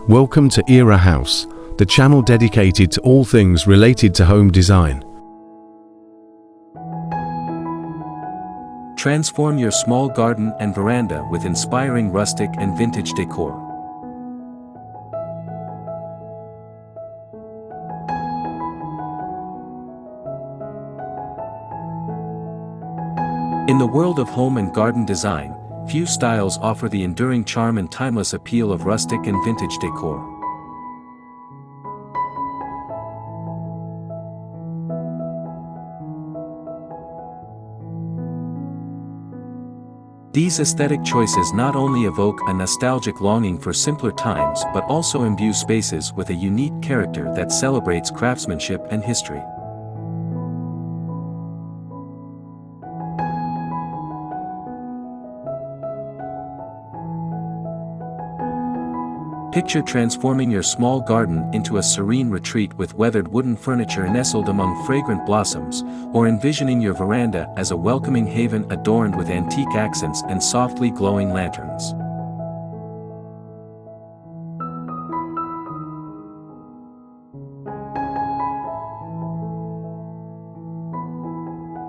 Welcome to Era House, the channel dedicated to all things related to home design. Transform your small garden and veranda with inspiring rustic and vintage decor. In the world of home and garden design, few styles offer the enduring charm and timeless appeal of rustic and vintage decor. These aesthetic choices not only evoke a nostalgic longing for simpler times but also imbue spaces with a unique character that celebrates craftsmanship and history. Picture transforming your small garden into a serene retreat with weathered wooden furniture nestled among fragrant blossoms, or envisioning your veranda as a welcoming haven adorned with antique accents and softly glowing lanterns.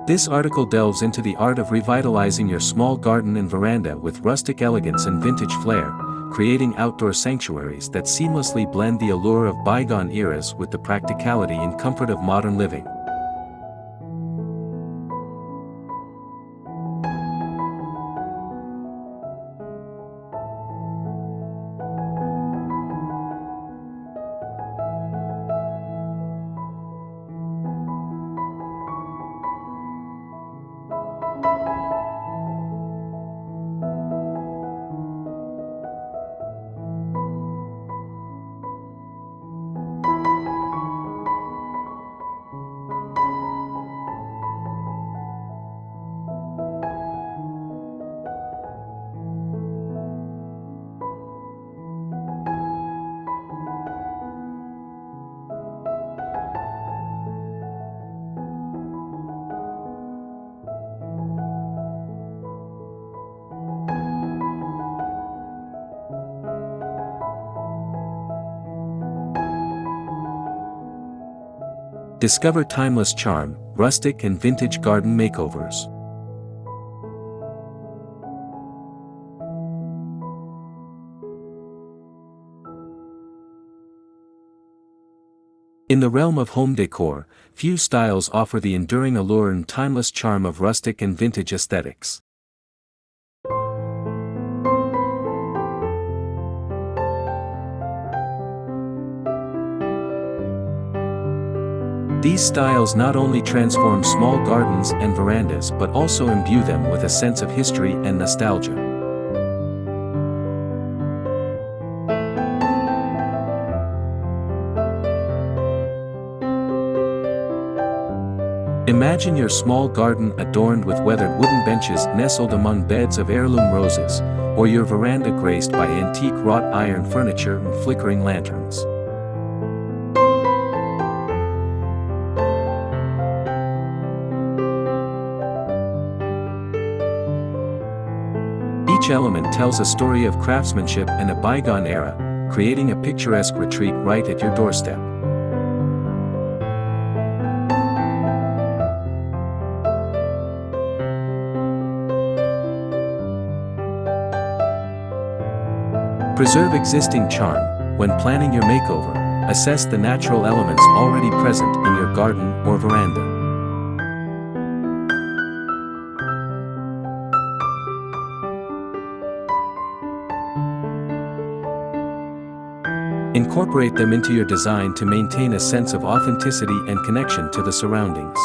This article delves into the art of revitalizing your small garden and veranda with rustic elegance and vintage flair, creating outdoor sanctuaries that seamlessly blend the allure of bygone eras with the practicality and comfort of modern living. Discover timeless charm, rustic and vintage garden makeovers. In the realm of home decor, few styles offer the enduring allure and timeless charm of rustic and vintage aesthetics. These styles not only transform small gardens and verandas but also imbue them with a sense of history and nostalgia. Imagine your small garden adorned with weathered wooden benches nestled among beds of heirloom roses, or your veranda graced by antique wrought iron furniture and flickering lanterns. Each element tells a story of craftsmanship and a bygone era, creating a picturesque retreat right at your doorstep. Preserve existing charm. When planning your makeover, assess the natural elements already present in your garden or veranda. Incorporate them into your design to maintain a sense of authenticity and connection to the surroundings.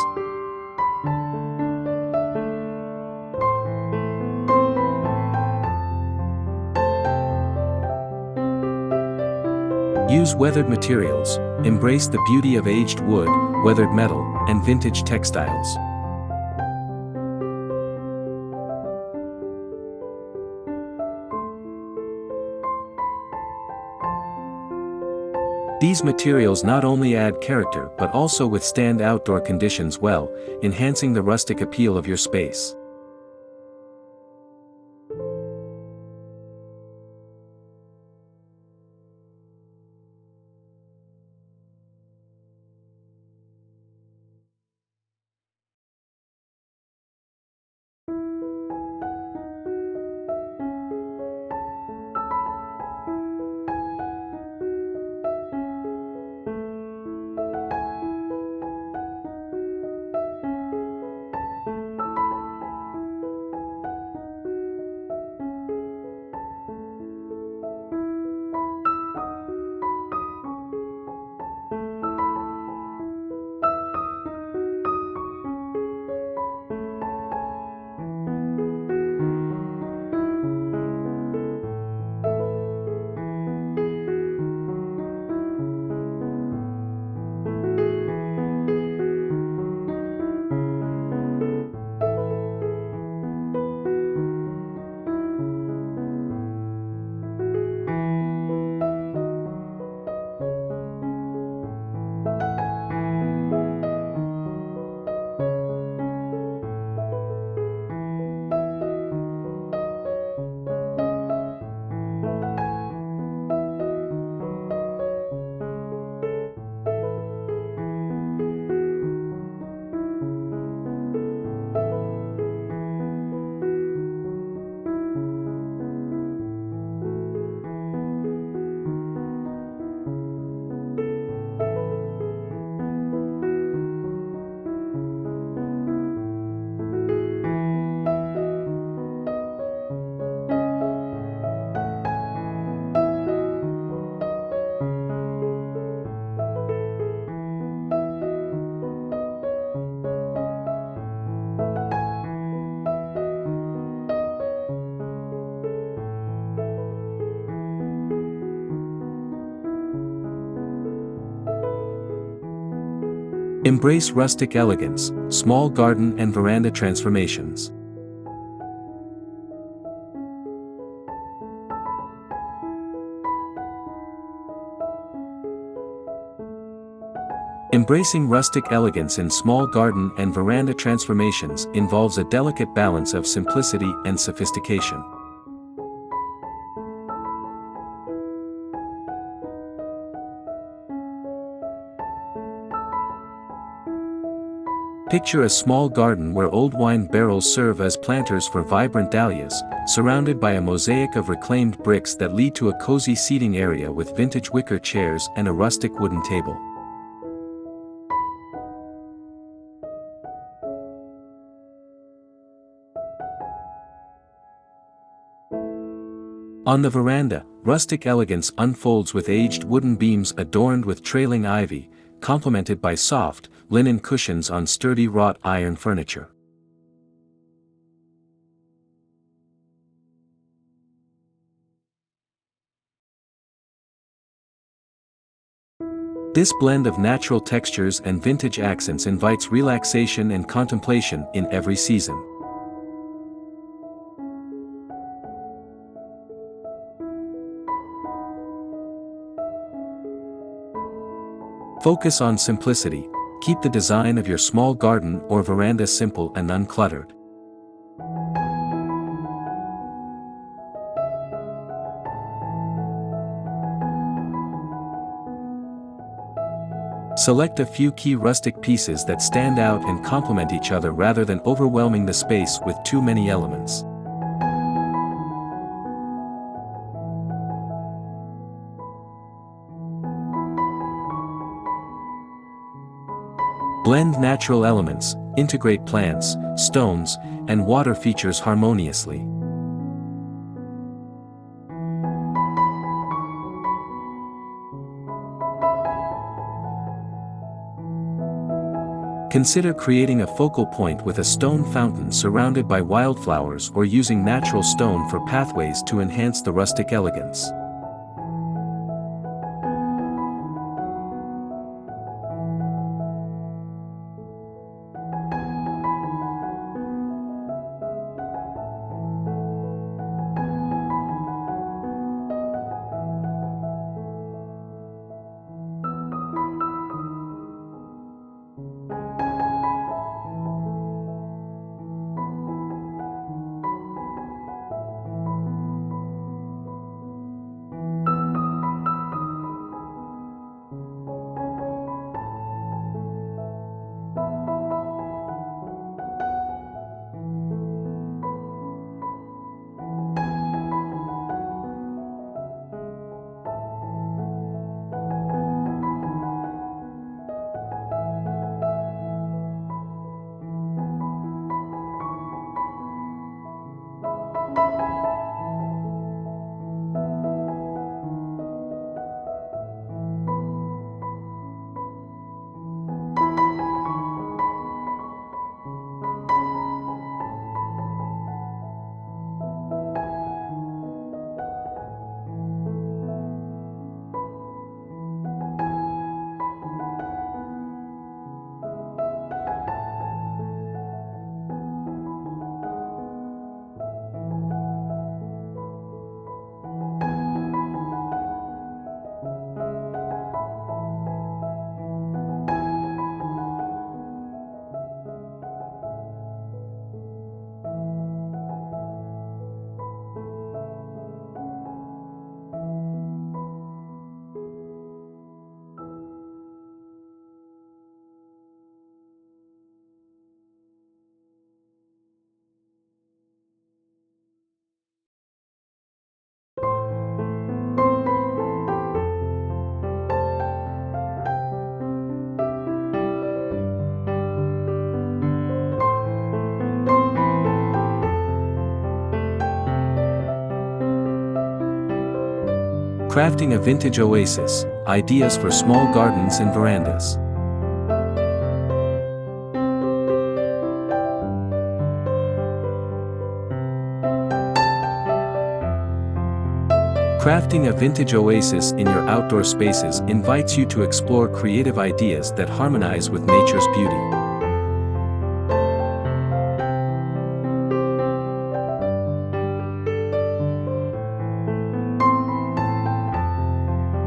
Use weathered materials, embrace the beauty of aged wood, weathered metal, and vintage textiles. These materials not only add character but also withstand outdoor conditions well, enhancing the rustic appeal of your space. Embrace rustic elegance, small garden and veranda transformations. Embracing rustic elegance in small garden and veranda transformations involves a delicate balance of simplicity and sophistication. Picture a small garden where old wine barrels serve as planters for vibrant dahlias, surrounded by a mosaic of reclaimed bricks that lead to a cozy seating area with vintage wicker chairs and a rustic wooden table. On the veranda, rustic elegance unfolds with aged wooden beams adorned with trailing ivy, complemented by soft, linen cushions on sturdy wrought iron furniture. This blend of natural textures and vintage accents invites relaxation and contemplation in every season. Focus on simplicity. Keep the design of your small garden or veranda simple and uncluttered. Select a few key rustic pieces that stand out and complement each other rather than overwhelming the space with too many elements. Blend natural elements, integrate plants, stones, and water features harmoniously. Consider creating a focal point with a stone fountain surrounded by wildflowers or using natural stone for pathways to enhance the rustic elegance. Crafting a vintage oasis, ideas for small gardens and verandas. Crafting a vintage oasis in your outdoor spaces invites you to explore creative ideas that harmonize with nature's beauty.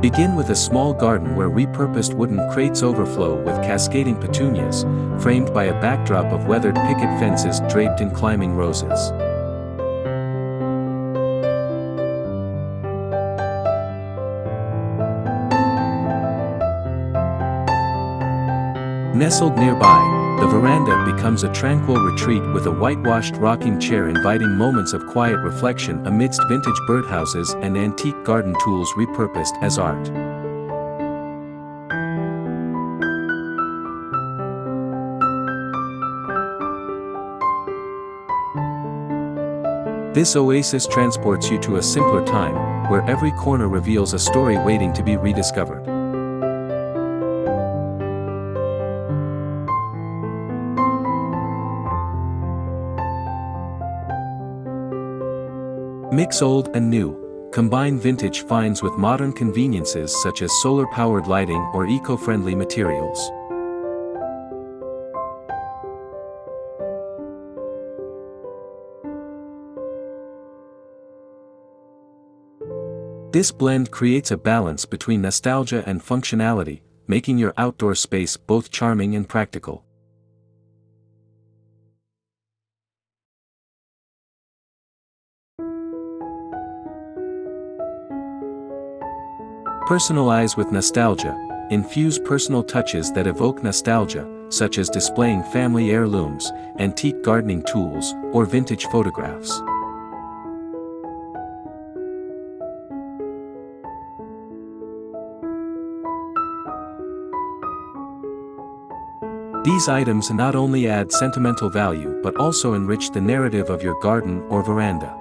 Begin with a small garden where repurposed wooden crates overflow with cascading petunias, framed by a backdrop of weathered picket fences draped in climbing roses. Nestled nearby, the veranda becomes a tranquil retreat with a whitewashed rocking chair inviting moments of quiet reflection amidst vintage birdhouses and antique garden tools repurposed as art. This oasis transports you to a simpler time, where every corner reveals a story waiting to be rediscovered. Mix old and new. Combine vintage finds with modern conveniences such as solar-powered lighting or eco-friendly materials. This blend creates a balance between nostalgia and functionality, making your outdoor space both charming and practical. Personalize with nostalgia. Infuse personal touches that evoke nostalgia, such as displaying family heirlooms, antique gardening tools, or vintage photographs. These items not only add sentimental value but also enrich the narrative of your garden or veranda.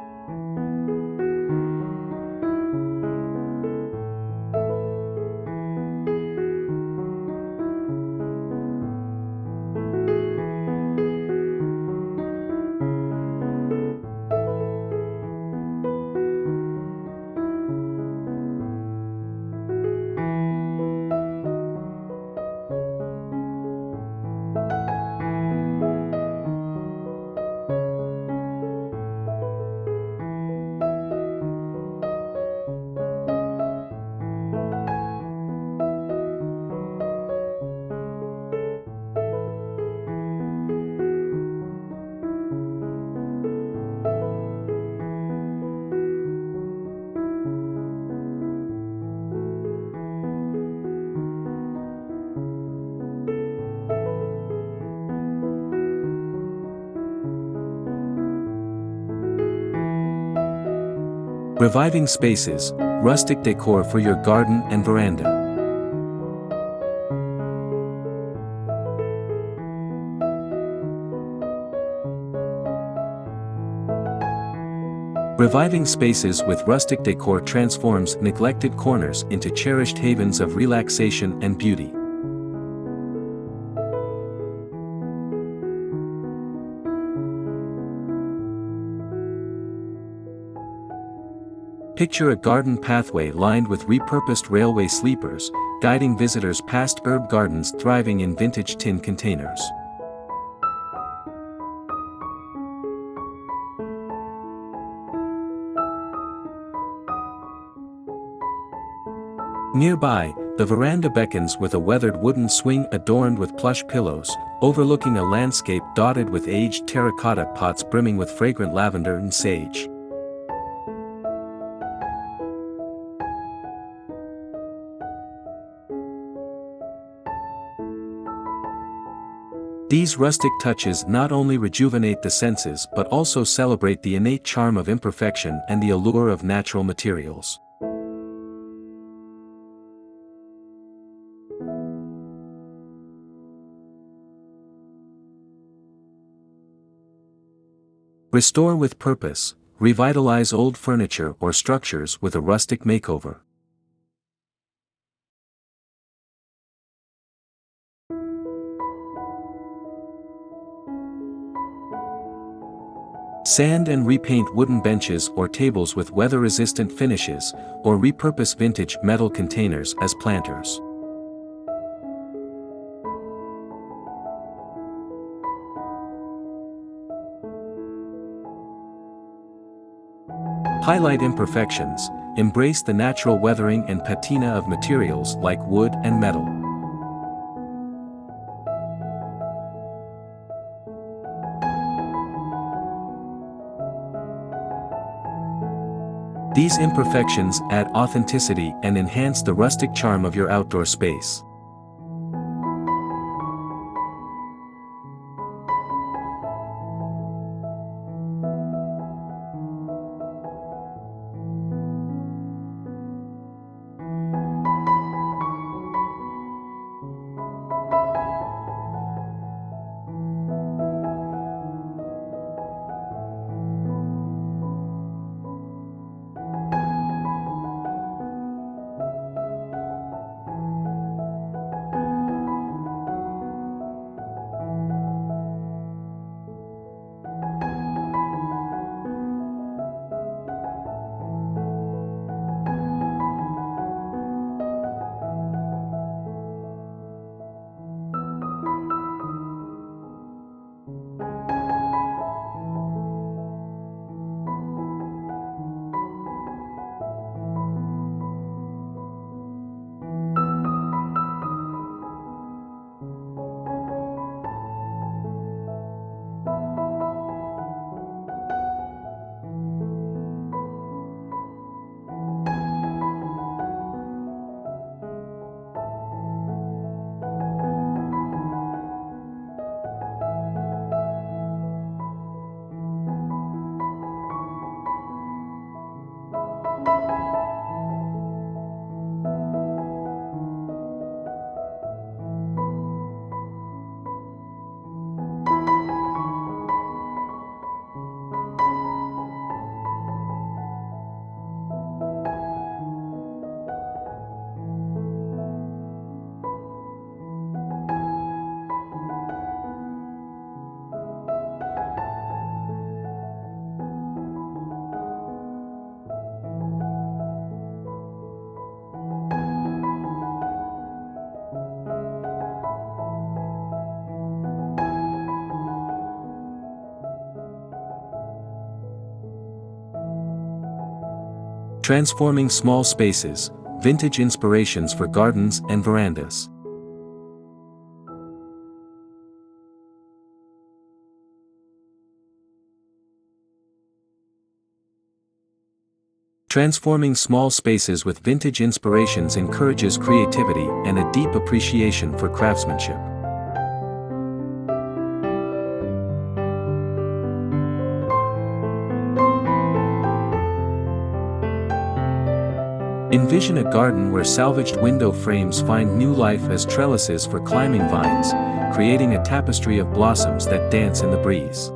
Reviving spaces, rustic decor for your garden and veranda. Reviving spaces with rustic decor transforms neglected corners into cherished havens of relaxation and beauty. Picture a garden pathway lined with repurposed railway sleepers, guiding visitors past herb gardens thriving in vintage tin containers. Nearby, the veranda beckons with a weathered wooden swing adorned with plush pillows, overlooking a landscape dotted with aged terracotta pots brimming with fragrant lavender and sage. These rustic touches not only rejuvenate the senses but also celebrate the innate charm of imperfection and the allure of natural materials. Restore with purpose. Revitalize old furniture or structures with a rustic makeover. Sand and repaint wooden benches or tables with weather-resistant finishes, or repurpose vintage metal containers as planters. Highlight imperfections, embrace the natural weathering and patina of materials like wood and metal. These imperfections add authenticity and enhance the rustic charm of your outdoor space. Transforming small spaces, vintage inspirations for gardens and verandas. Transforming small spaces with vintage inspirations encourages creativity and a deep appreciation for craftsmanship. Envision a garden where salvaged window frames find new life as trellises for climbing vines, creating a tapestry of blossoms that dance in the breeze.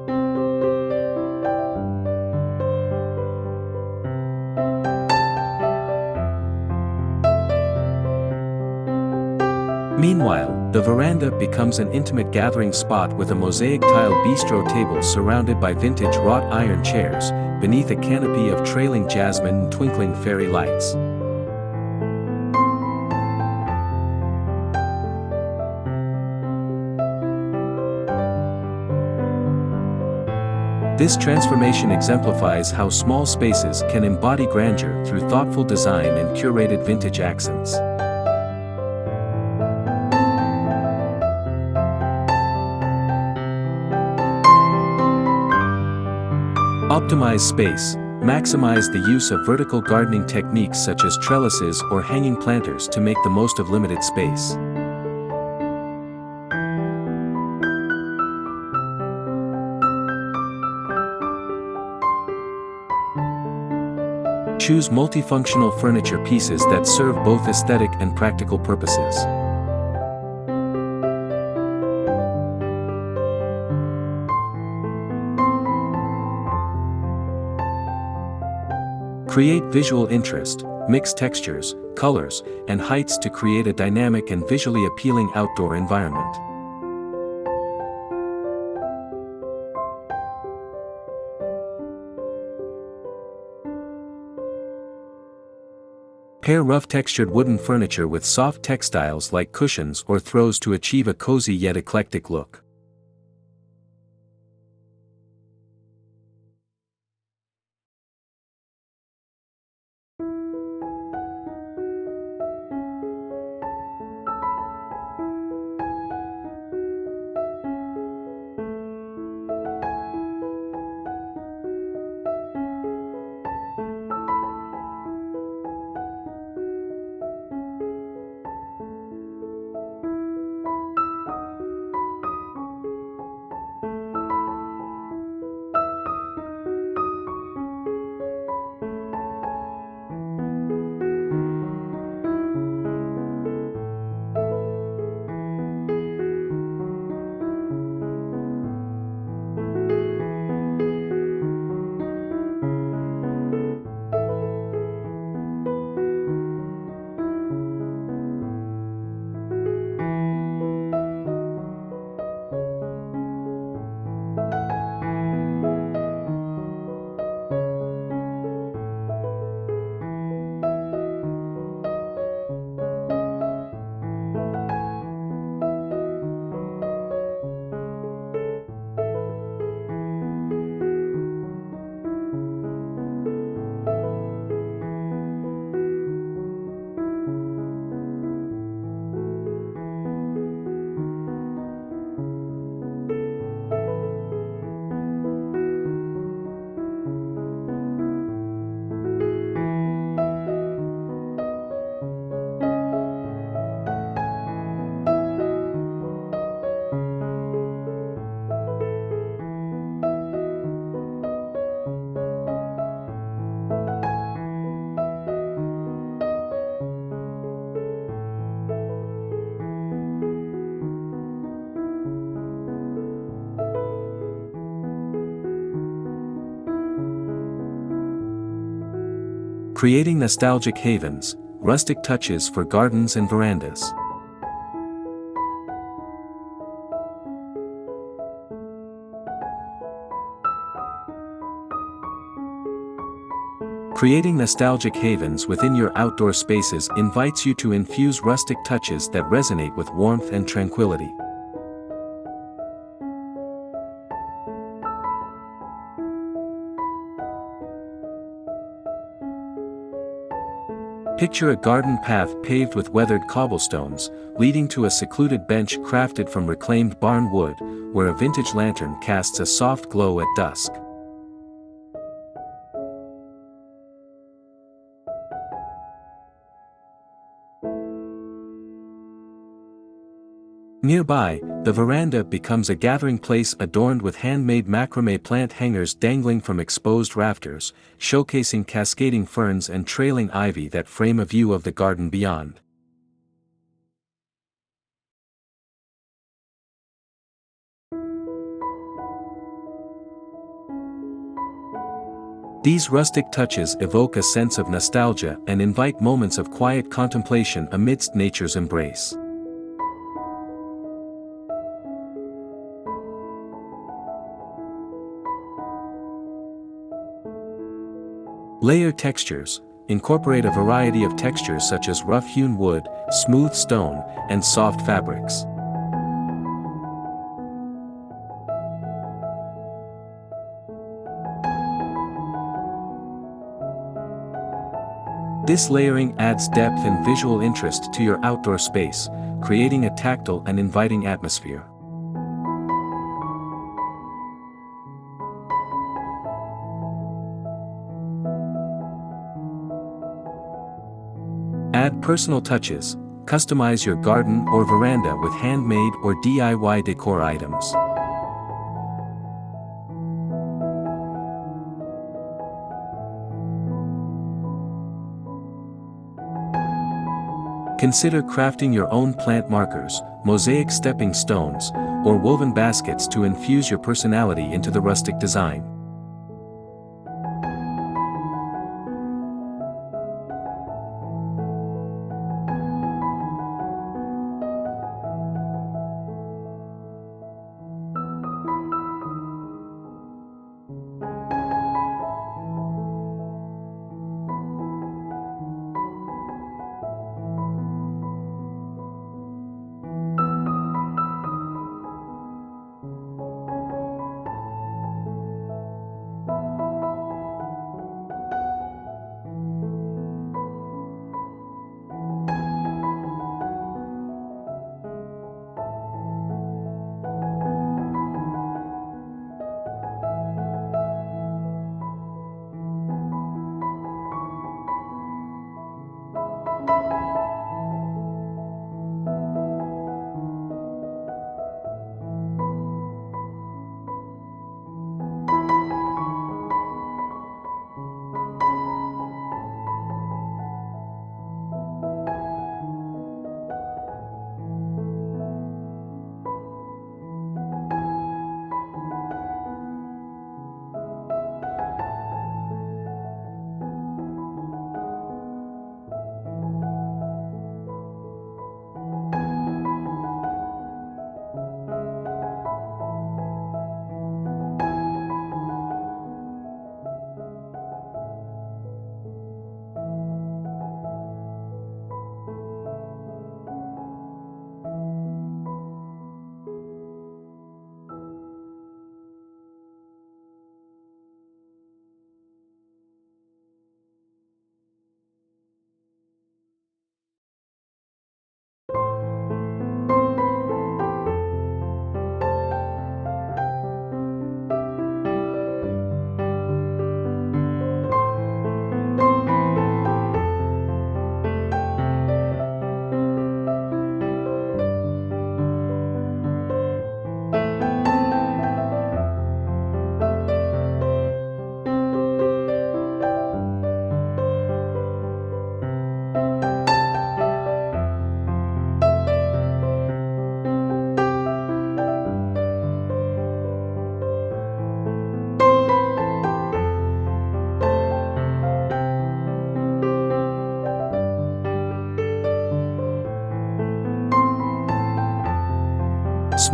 Meanwhile, the veranda becomes an intimate gathering spot with a mosaic-tiled bistro table surrounded by vintage wrought iron chairs, beneath a canopy of trailing jasmine and twinkling fairy lights. This transformation exemplifies how small spaces can embody grandeur through thoughtful design and curated vintage accents. Optimize space. Maximize the use of vertical gardening techniques such as trellises or hanging planters to make the most of limited space. Choose multifunctional furniture pieces that serve both aesthetic and practical purposes. Create visual interest, mix textures, colors, and heights to create a dynamic and visually appealing outdoor environment. Pair rough textured wooden furniture with soft textiles like cushions or throws to achieve a cozy yet eclectic look. Creating nostalgic havens, rustic touches for gardens and verandas. Creating nostalgic havens within your outdoor spaces invites you to infuse rustic touches that resonate with warmth and tranquility. Picture a garden path paved with weathered cobblestones, leading to a secluded bench crafted from reclaimed barn wood, where a vintage lantern casts a soft glow at dusk. Nearby, the veranda becomes a gathering place adorned with handmade macrame plant hangers dangling from exposed rafters, showcasing cascading ferns and trailing ivy that frame a view of the garden beyond. These rustic touches evoke a sense of nostalgia and invite moments of quiet contemplation amidst nature's embrace. Layer textures incorporate a variety of textures such as rough-hewn wood, smooth stone, and soft fabrics. This layering adds depth and visual interest to your outdoor space, creating a tactile and inviting atmosphere. Add personal touches, customize your garden or veranda with handmade or DIY decor items. Consider crafting your own plant markers, mosaic stepping stones, or woven baskets to infuse your personality into the rustic design.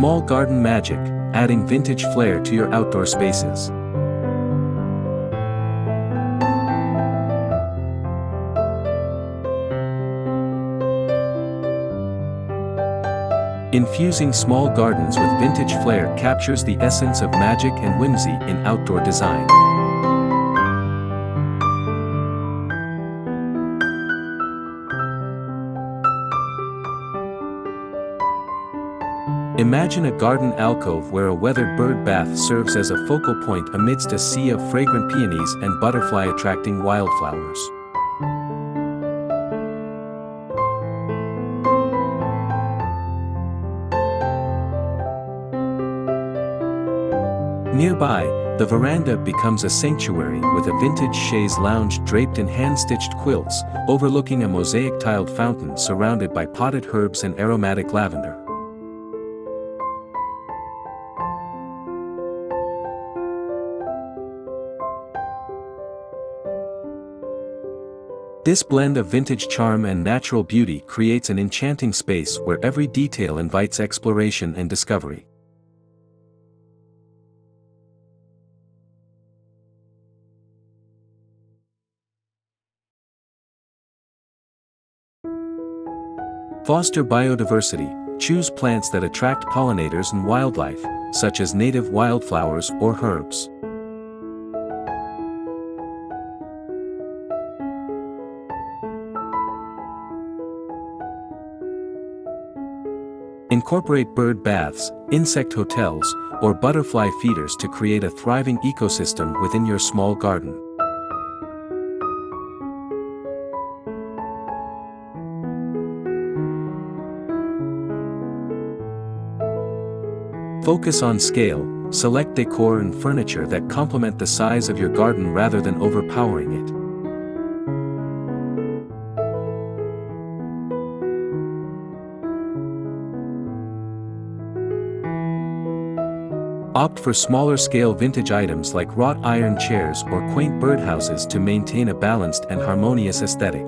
Small garden magic, adding vintage flair to your outdoor spaces. Infusing small gardens with vintage flair captures the essence of magic and whimsy in outdoor design. Imagine a garden alcove where a weathered bird bath serves as a focal point amidst a sea of fragrant peonies and butterfly-attracting wildflowers. Nearby, the veranda becomes a sanctuary with a vintage chaise lounge draped in hand-stitched quilts, overlooking a mosaic-tiled fountain surrounded by potted herbs and aromatic lavender. This blend of vintage charm and natural beauty creates an enchanting space where every detail invites exploration and discovery. Foster biodiversity. Choose plants that attract pollinators and wildlife, such as native wildflowers or herbs. Incorporate bird baths, insect hotels, or butterfly feeders to create a thriving ecosystem within your small garden. Focus on scale, select decor and furniture that complement the size of your garden rather than overpowering it. Opt for smaller-scale vintage items like wrought iron chairs or quaint birdhouses to maintain a balanced and harmonious aesthetic.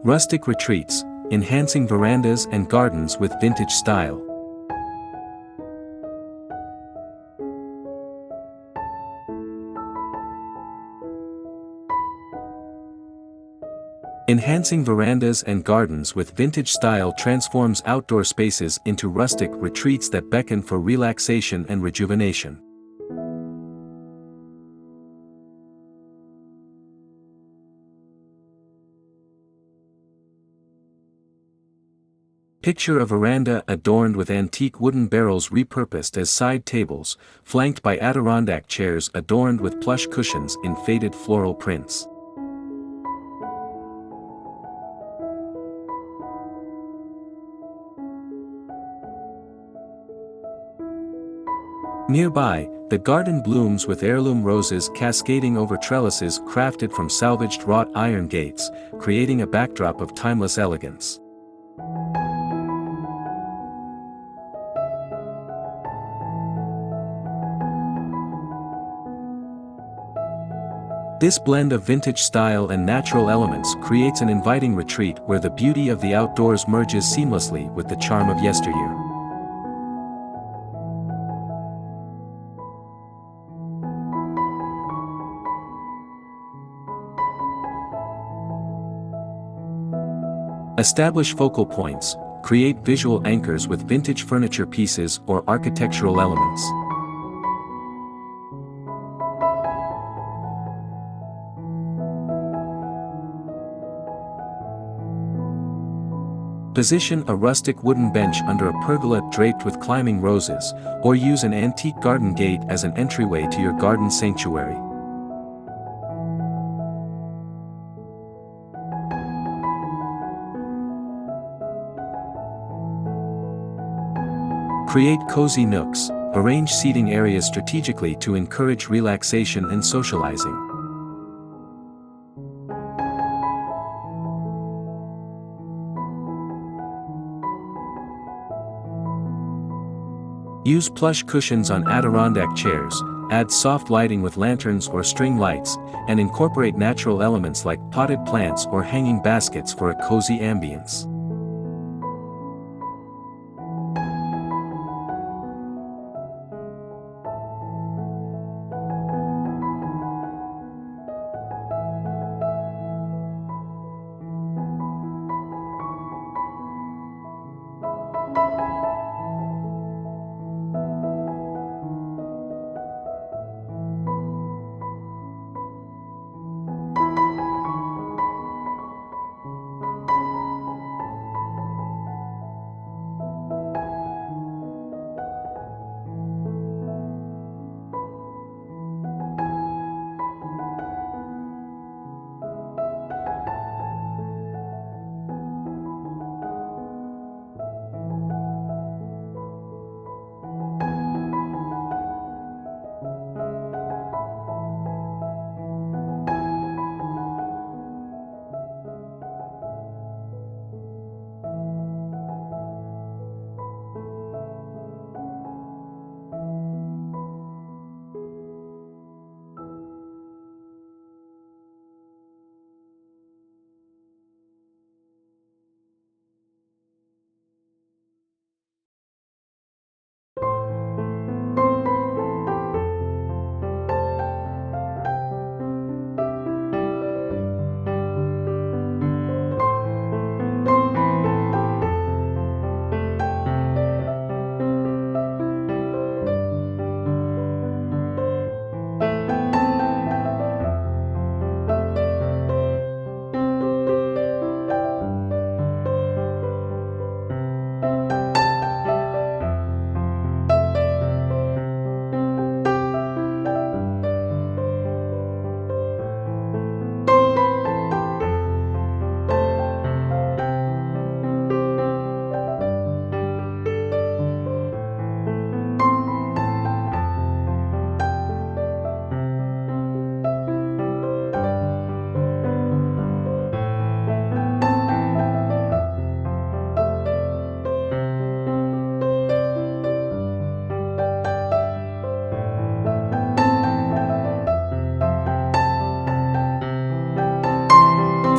Rustic retreats, enhancing verandas and gardens with vintage style. Enhancing verandas and gardens with vintage style transforms outdoor spaces into rustic retreats that beckon for relaxation and rejuvenation. Picture a veranda adorned with antique wooden barrels repurposed as side tables, flanked by Adirondack chairs adorned with plush cushions in faded floral prints. Nearby, the garden blooms with heirloom roses cascading over trellises crafted from salvaged wrought iron gates, creating a backdrop of timeless elegance. This blend of vintage style and natural elements creates an inviting retreat where the beauty of the outdoors merges seamlessly with the charm of yesteryear. Establish focal points, create visual anchors with vintage furniture pieces or architectural elements. Position a rustic wooden bench under a pergola draped with climbing roses, or use an antique garden gate as an entryway to your garden sanctuary. Create cozy nooks, arrange seating areas strategically to encourage relaxation and socializing. Use plush cushions on Adirondack chairs, add soft lighting with lanterns or string lights, and incorporate natural elements like potted plants or hanging baskets for a cozy ambience.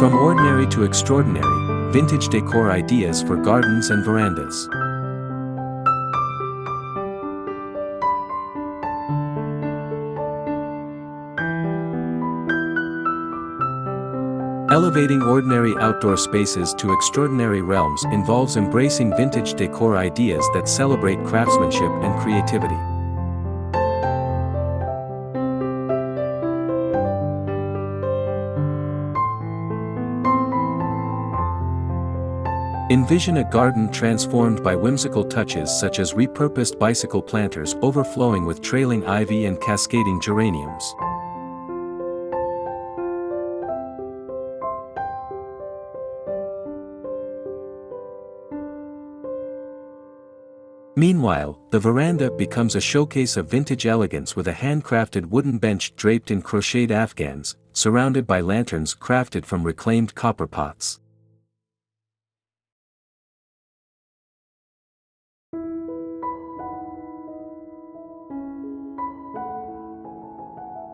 From ordinary to extraordinary, vintage decor ideas for gardens and verandas. Elevating ordinary outdoor spaces to extraordinary realms involves embracing vintage decor ideas that celebrate craftsmanship and creativity. Envision a garden transformed by whimsical touches such as repurposed bicycle planters overflowing with trailing ivy and cascading geraniums. Meanwhile, the veranda becomes a showcase of vintage elegance with a handcrafted wooden bench draped in crocheted afghans, surrounded by lanterns crafted from reclaimed copper pots.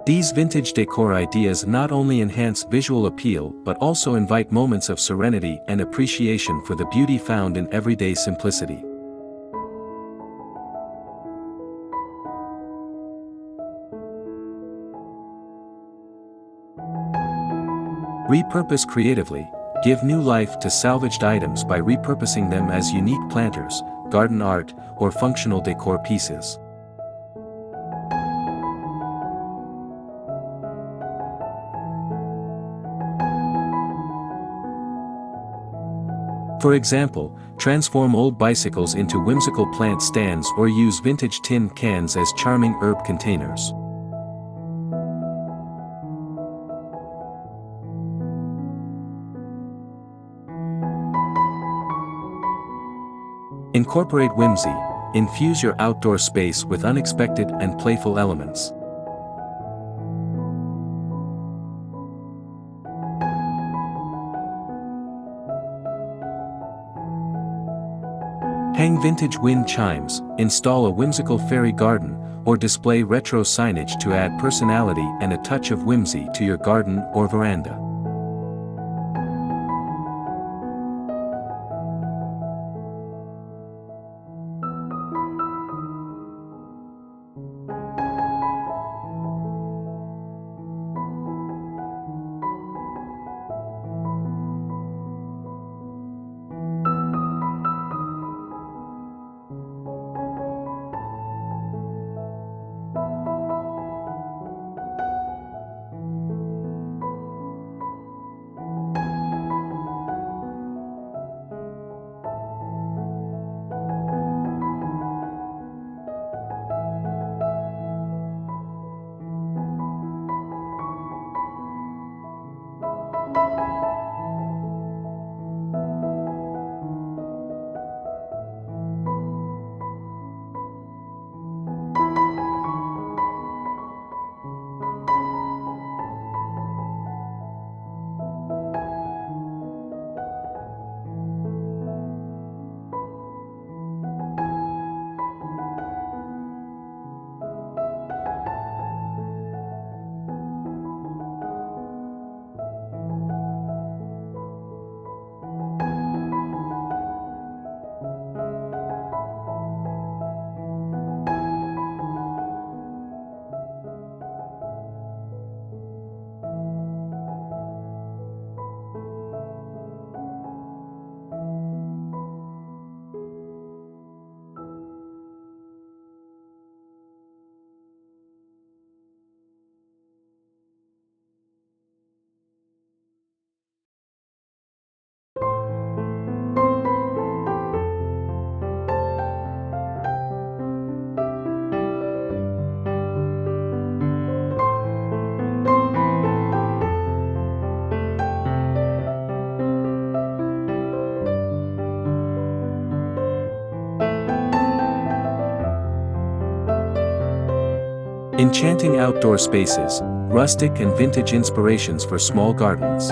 These vintage decor ideas not only enhance visual appeal but also invite moments of serenity and appreciation for the beauty found in everyday simplicity. Repurpose creatively. Give new life to salvaged items by repurposing them as unique planters, garden art, or functional decor pieces. For example, transform old bicycles into whimsical plant stands or use vintage tin cans as charming herb containers. Incorporate whimsy. Infuse your outdoor space with unexpected and playful elements. Hang vintage wind chimes, install a whimsical fairy garden, or display retro signage to add personality and a touch of whimsy to your garden or veranda. Enchanting outdoor spaces, rustic and vintage inspirations for small gardens.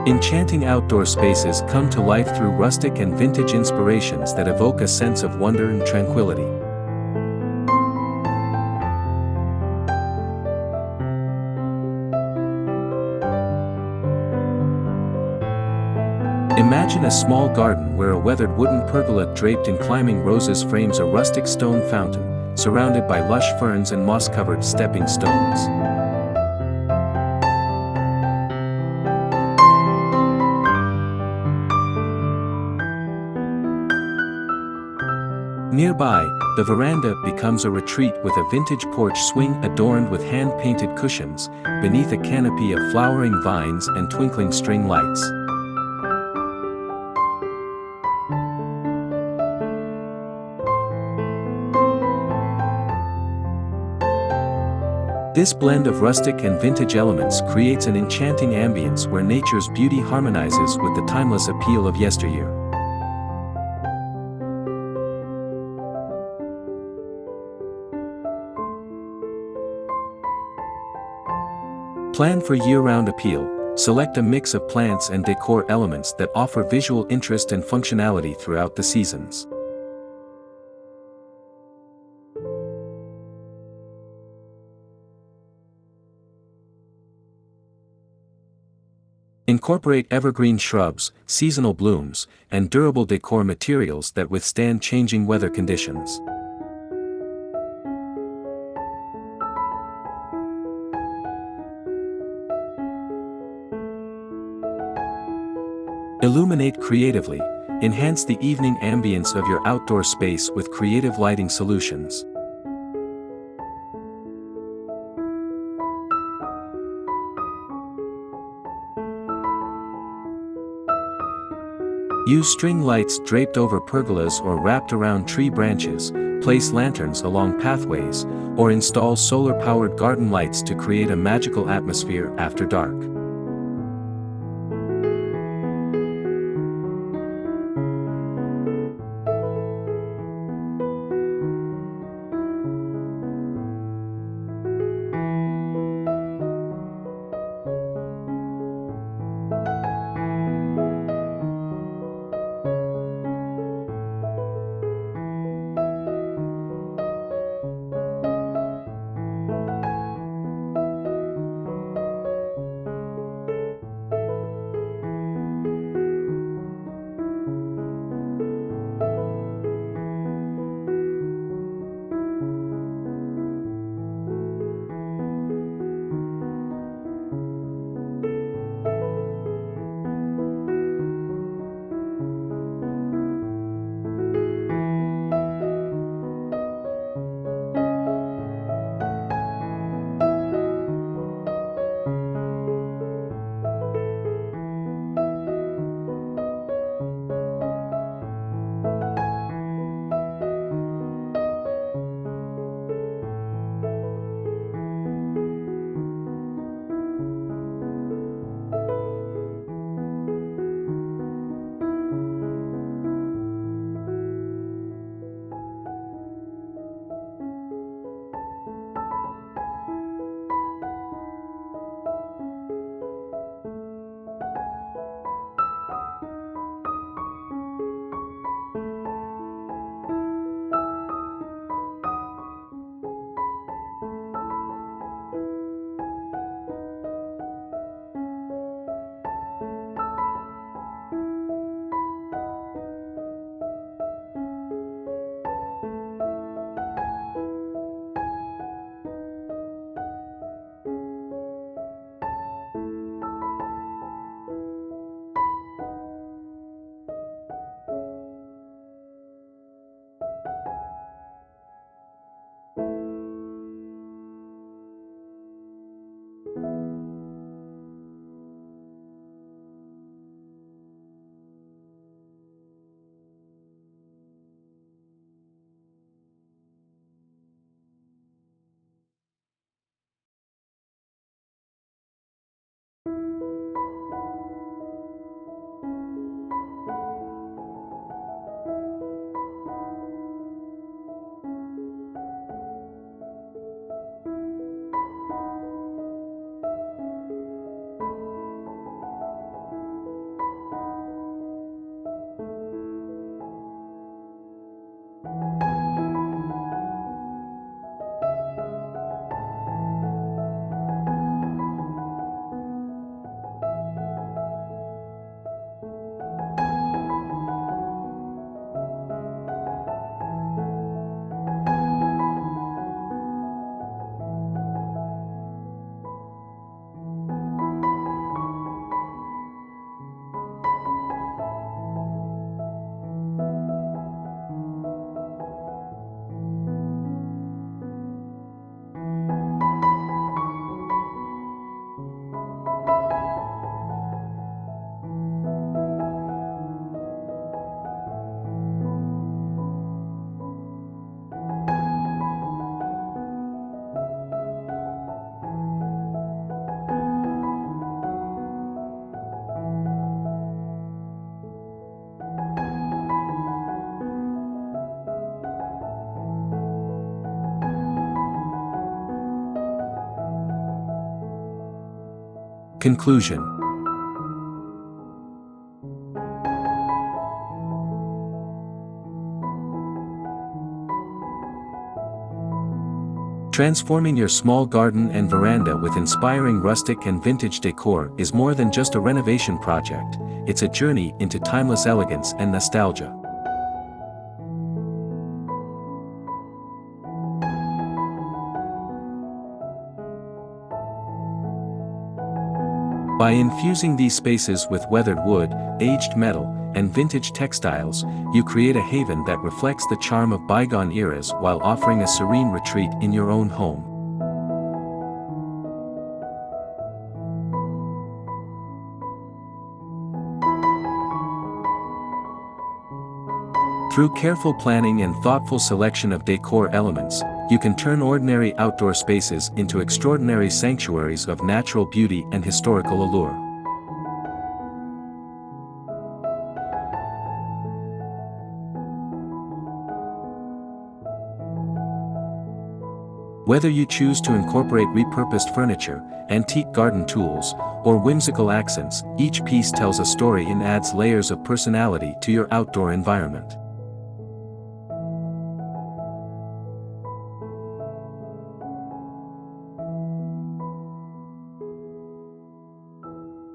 Enchanting outdoor spaces come to life through rustic and vintage inspirations that evoke a sense of wonder and tranquility. Imagine a small garden where a weathered wooden pergola draped in climbing roses frames a rustic stone fountain, surrounded by lush ferns and moss-covered stepping stones. Nearby, the veranda becomes a retreat with a vintage porch swing adorned with hand-painted cushions, beneath a canopy of flowering vines and twinkling string lights. This blend of rustic and vintage elements creates an enchanting ambience where nature's beauty harmonizes with the timeless appeal of yesteryear. Plan for year-round appeal. Select a mix of plants and decor elements that offer visual interest and functionality throughout the seasons. Incorporate evergreen shrubs, seasonal blooms, and durable decor materials that withstand changing weather conditions. Illuminate creatively. Enhance the evening ambience of your outdoor space with creative lighting solutions. Use string lights draped over pergolas or wrapped around tree branches, place lanterns along pathways, or install solar-powered garden lights to create a magical atmosphere after dark. Conclusion. Transforming your small garden and veranda with inspiring rustic and vintage decor is more than just a renovation project, it's a journey into timeless elegance and nostalgia. By infusing these spaces with weathered wood, aged metal, and vintage textiles, you create a haven that reflects the charm of bygone eras while offering a serene retreat in your own home. Through careful planning and thoughtful selection of decor elements, you can turn ordinary outdoor spaces into extraordinary sanctuaries of natural beauty and historical allure. Whether you choose to incorporate repurposed furniture, antique garden tools, or whimsical accents, each piece tells a story and adds layers of personality to your outdoor environment.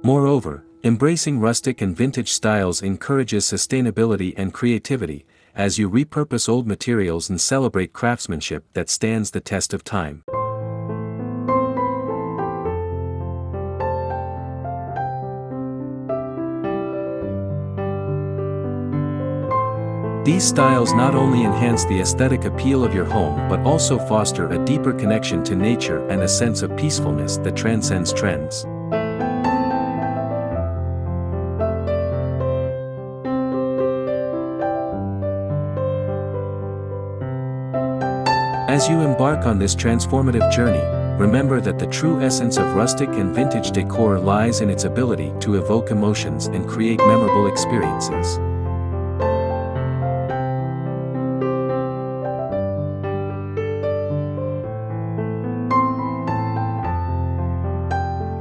Moreover, embracing rustic and vintage styles encourages sustainability and creativity, as you repurpose old materials and celebrate craftsmanship that stands the test of time. These styles not only enhance the aesthetic appeal of your home but also foster a deeper connection to nature and a sense of peacefulness that transcends trends. As you embark on this transformative journey, remember that the true essence of rustic and vintage decor lies in its ability to evoke emotions and create memorable experiences.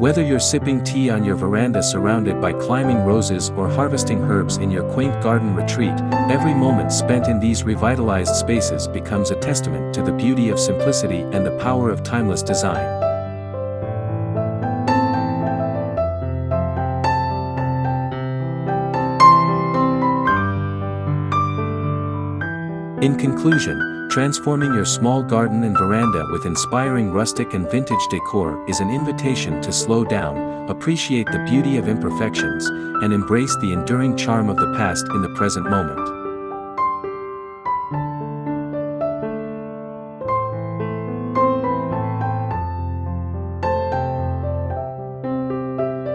Whether you're sipping tea on your veranda surrounded by climbing roses or harvesting herbs in your quaint garden retreat, every moment spent in these revitalized spaces becomes a testament to the beauty of simplicity and the power of timeless design. In conclusion, transforming your small garden and veranda with inspiring rustic and vintage decor is an invitation to slow down, appreciate the beauty of imperfections, and embrace the enduring charm of the past in the present moment.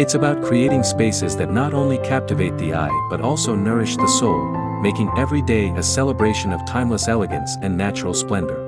It's about creating spaces that not only captivate the eye but also nourish the soul, making every day a celebration of timeless elegance and natural splendor.